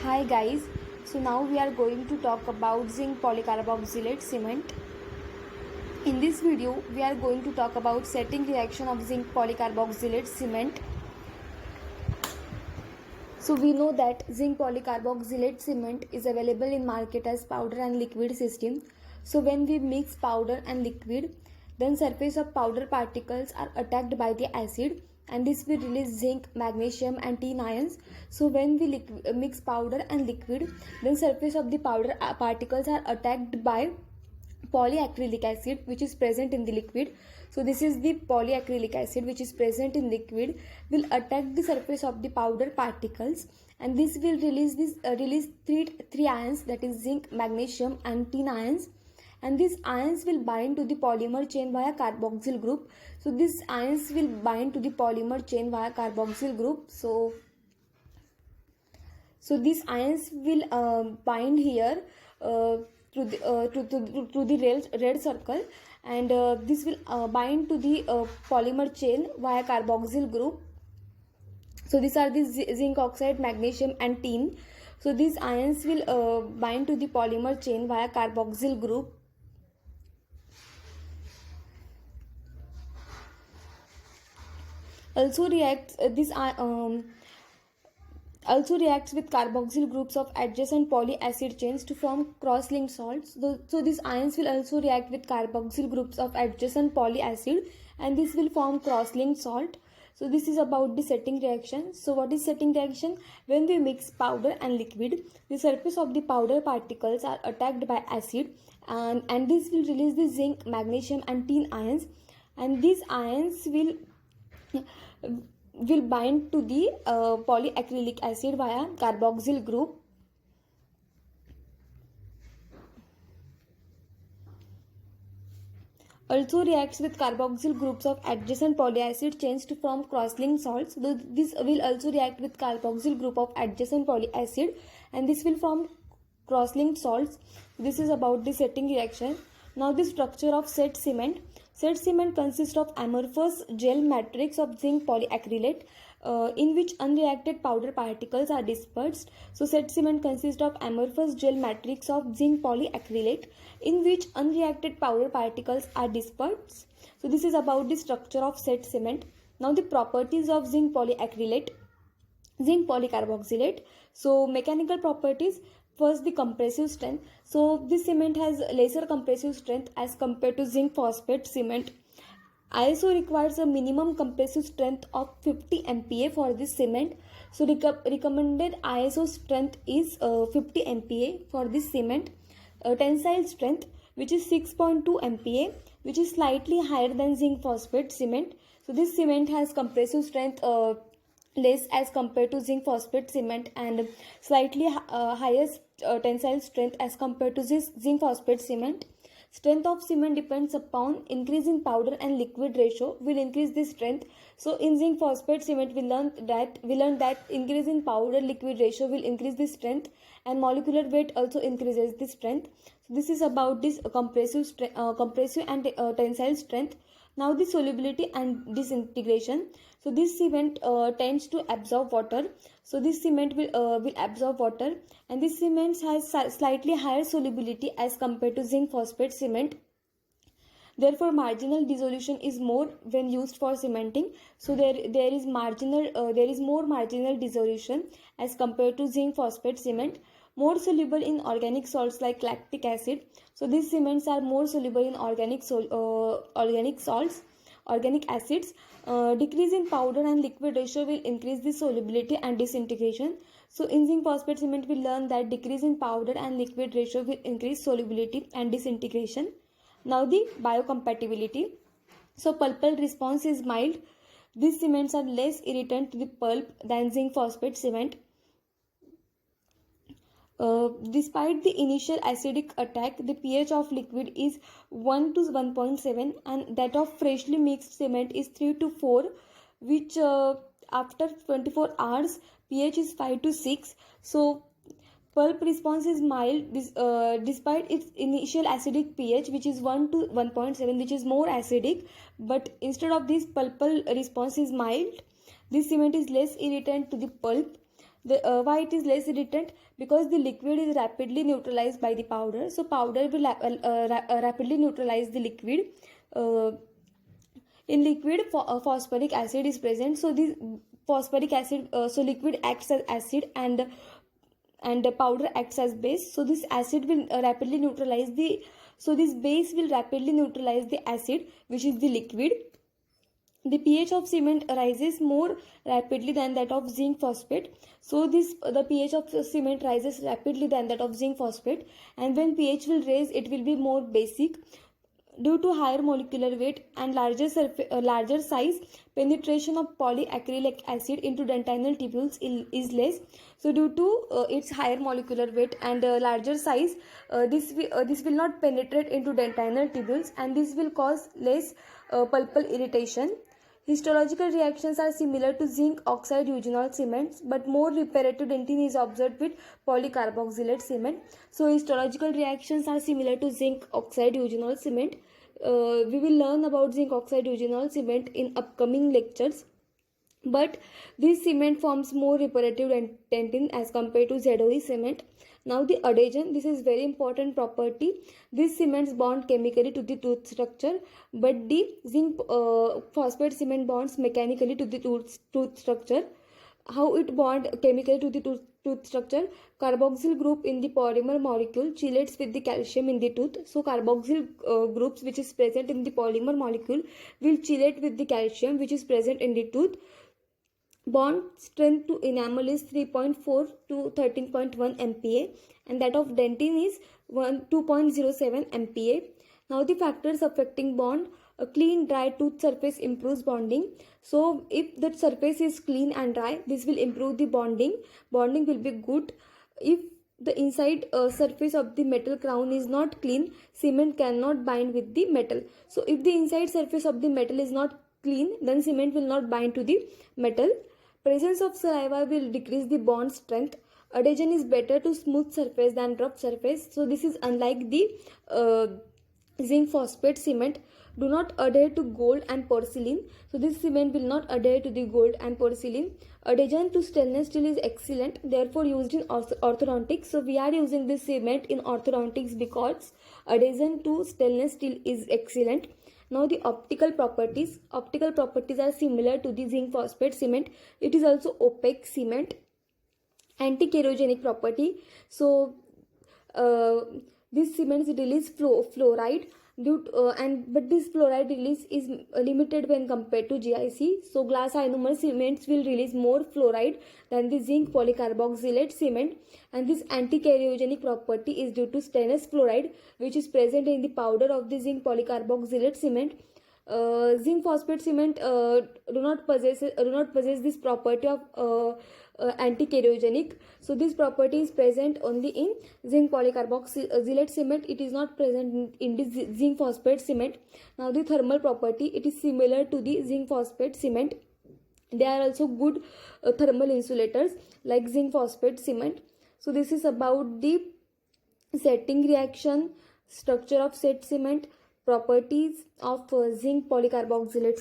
Hi guys, so now we are going to talk about zinc polycarboxylate cement. In this video, we are going to talk about setting reaction of zinc polycarboxylate cement. So we know that zinc polycarboxylate cement is available in market as powder and liquid system. So when we mix powder and liquid, then surface of powder particles are attacked by the acid and this will release zinc, magnesium and tin ions. So when we mix powder and liquid, then surface of the powder particles are attacked by polyacrylic acid which is present in the liquid. So this is the polyacrylic acid which is present in liquid will attack the surface of the powder particles and this will release three ions, that is zinc, magnesium and tin ions, and these ions will bind to the polymer chain via carboxyl group. So these ions will bind to the polymer chain via carboxyl group. So these ions will bind here to the red circle, and this will bind to the polymer chain via carboxyl group. So these are the zinc oxide, magnesium and tin. So these ions will bind to the polymer chain via carboxyl group. Also reacts with carboxyl groups of adjacent polyacid chains to form cross-linked salts. So these ions will also react with carboxyl groups of adjacent polyacid and this will form cross-linked salt. So this is about the setting reaction. So what is setting reaction? When we mix powder and liquid, the surface of the powder particles are attacked by acid and this will release the zinc, magnesium and tin ions, and these ions will bind to the polyacrylic acid via carboxyl group. Also reacts with carboxyl groups of adjacent polyacid chains to form cross-linked salts. This will also react with carboxyl group of adjacent polyacid and this will form cross-linked salts. This is about the setting reaction. Now the structure of set cement. Set cement consists of amorphous gel matrix of zinc polyacrylate in which unreacted powder particles are dispersed. So set cement consists of amorphous gel matrix of zinc polyacrylate in which unreacted powder particles are dispersed. So this is about the structure of set cement. Now the properties of zinc polyacrylate, zinc polycarboxylate. So mechanical properties. First, the compressive strength. So this cement has lesser compressive strength as compared to zinc phosphate cement. ISO requires a minimum compressive strength of 50 MPa for this cement. So recommended ISO strength is 50 MPa for this cement. Tensile strength, which is 6.2 MPa, which is slightly higher than zinc phosphate cement. So this cement has compressive strength less as compared to zinc phosphate cement and slightly higher tensile strength as compared to this zinc phosphate cement. Strength of cement depends upon increase in powder and liquid ratio will increase the strength. So in zinc phosphate cement we learned that increase in powder liquid ratio will increase the strength and molecular weight also increases the strength. So this is about this compressive and tensile strength. Now the solubility and disintegration. So this cement tends to absorb water. So this cement will absorb water and this cement has slightly higher solubility as compared to zinc phosphate cement. Therefore marginal dissolution is more when used for cementing. So there is more marginal dissolution as compared to zinc phosphate cement. More soluble in organic salts like lactic acid. So these cements are more soluble in organic salts, organic acids. Decrease in powder and liquid ratio will increase the solubility and disintegration. So in zinc phosphate cement we learn that decrease in powder and liquid ratio will increase solubility and disintegration. Now the biocompatibility. So pulpal response is mild. These cements are less irritant to the pulp than zinc phosphate cement. Despite the initial acidic attack, the pH of liquid is 1 to 1.7 and that of freshly mixed cement is 3 to 4, which after 24 hours pH is 5 to 6. So pulp response is mild despite its initial acidic pH which is 1 to 1.7, which is more acidic, but instead of this pulpal response is mild. This cement is less irritant to the pulp. Why it is less irritant? Because the liquid is rapidly neutralized by the powder. So powder will rapidly neutralize the liquid. In liquid, phosphoric acid is present. So this phosphoric acid, so liquid acts as acid, and the powder acts as base. So this acid will rapidly neutralize the, so this base will rapidly neutralize the acid, which is the liquid. The pH of cement rises more rapidly than that of zinc phosphate. So the pH of cement rises rapidly than that of zinc phosphate, and when pH will raise, it will be more basic. Due to higher molecular weight and larger size, penetration of polyacrylic acid into dentinal tubules is less. So due to its higher molecular weight and larger size, this will not penetrate into dentinal tubules, and this will cause less pulpal irritation. Histological reactions are similar to zinc oxide eugenol cements, but more reparative dentin is observed with polycarboxylate cement. So histological reactions are similar to zinc oxide eugenol cement. We will learn about zinc oxide eugenol cement in upcoming lectures. But this cement forms more reparative dentin as compared to ZOE cement. Now the adhesion, this is very important property. This cements bond chemically to the tooth structure, but the zinc phosphate cement bonds mechanically to the tooth structure. How it bond chemically to the tooth structure? Carboxyl group in the polymer molecule chelates with the calcium in the tooth. So carboxyl groups which is present in the polymer molecule will chelate with the calcium which is present in the tooth. Bond strength to enamel is 3.4 to 13.1 MPa, and that of dentin is 2.07 MPa. Now the factors affecting bond: a clean dry tooth surface improves bonding. So if that surface is clean and dry, this will improve the bonding. Bonding will be good. If the inside surface of the metal crown is not clean, cement cannot bind with the metal. So if the inside surface of the metal is not clean, then cement will not bind to the metal. Presence of saliva will decrease the bond strength. Adhesion is better to smooth surface than rough surface. So this is unlike the zinc phosphate cement. Do not adhere to gold and porcelain. So this cement will not adhere to the gold and porcelain. Adhesion to stainless steel is excellent, therefore used in orthodontics. So we are using this cement in orthodontics because adhesion to stainless steel is excellent. Now the optical properties. Optical properties are similar to the zinc phosphate cement. It is also opaque cement. Anti-kerogenic property. So this cements release fluoride but this fluoride release is limited when compared to GIC. So glass ionomer cements will release more fluoride than the zinc polycarboxylate cement, and this anti-kerogenic property is due to stannous fluoride which is present in the powder of the zinc polycarboxylate cement. Zinc phosphate cement do not possess this property of anti-kerogenic. So this property is present only in zinc polycarboxylate cement. It is not present in the zinc phosphate cement. Now the thermal property, it is similar to the zinc phosphate cement. They are also good thermal insulators like zinc phosphate cement. So this is about the setting reaction, structure of set cement, properties of zinc polycarboxylate